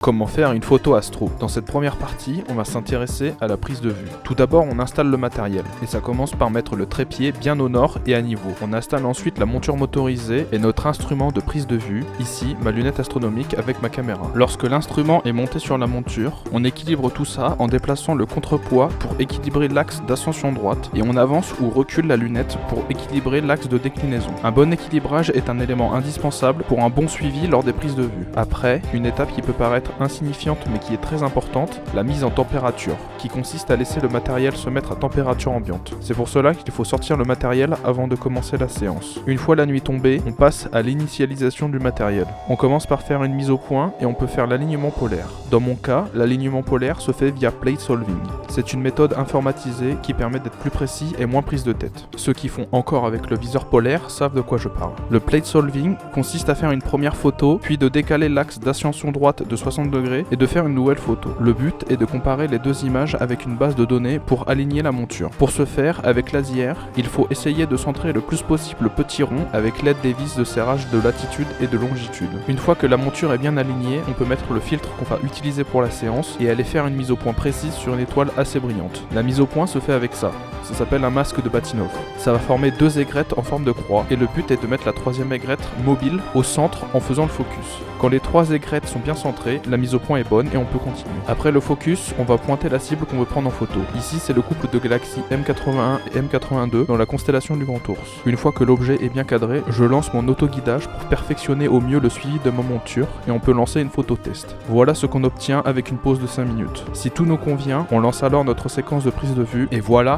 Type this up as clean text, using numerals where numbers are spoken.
Comment faire une photo astro? Dans cette première partie, on va s'intéresser à la prise de vue. Tout d'abord, on installe le matériel, et ça commence par mettre le trépied bien au nord et à niveau. On installe ensuite la monture motorisée et notre instrument de prise de vue, ici ma lunette astronomique avec ma caméra. Lorsque l'instrument est monté sur la monture, on équilibre tout ça en déplaçant le contrepoids pour équilibrer l'axe d'ascension droite, et on avance ou recule la lunette pour équilibrer l'axe de déclinaison. Un bon équilibrage est un élément indispensable pour un bon suivi lors des prises de vue. Après, une étape qui peut paraître insignifiante mais qui est très importante, la mise en température, qui consiste à laisser le matériel se mettre à température ambiante. C'est pour cela qu'il faut sortir le matériel avant de commencer la séance. Une fois la nuit tombée, on passe à l'initialisation du matériel. On commence par faire une mise au point et on peut faire l'alignement polaire. Dans mon cas, l'alignement polaire se fait via plate solving. C'est une méthode informatisée qui permet d'être plus précis et moins prise de tête. Ceux qui font encore avec le viseur polaire savent de quoi je parle. Le plate solving consiste à faire une première photo, puis de décaler l'axe d'ascension droite de 60 degrés et de faire une nouvelle photo. Le but est de comparer les deux images avec une base de données pour aligner la monture. Pour ce faire, avec l'ASIER, il faut essayer de centrer le plus possible le petit rond avec l'aide des vis de serrage de latitude et de longitude. Une fois que la monture est bien alignée, on peut mettre le filtre qu'on va utiliser pour la séance et aller faire une mise au point précise sur une étoile assez brillante. La mise au point se fait avec ça. Ça s'appelle un masque de Batinov. Ça va former deux aigrettes en forme de croix et le but est de mettre la troisième aigrette mobile au centre en faisant le focus. Quand les trois aigrettes sont bien centrées, la mise au point est bonne et on peut continuer. Après le focus, on va pointer la cible qu'on veut prendre en photo. Ici, c'est le couple de galaxies M81 et M82 dans la constellation du Grand Ours. Une fois que l'objet est bien cadré, je lance mon autoguidage pour perfectionner au mieux le suivi de ma monture et on peut lancer une photo test. Voilà ce qu'on obtient avec une pause de 5 minutes. Si tout nous convient, on lance alors notre séquence de prise de vue et voilà,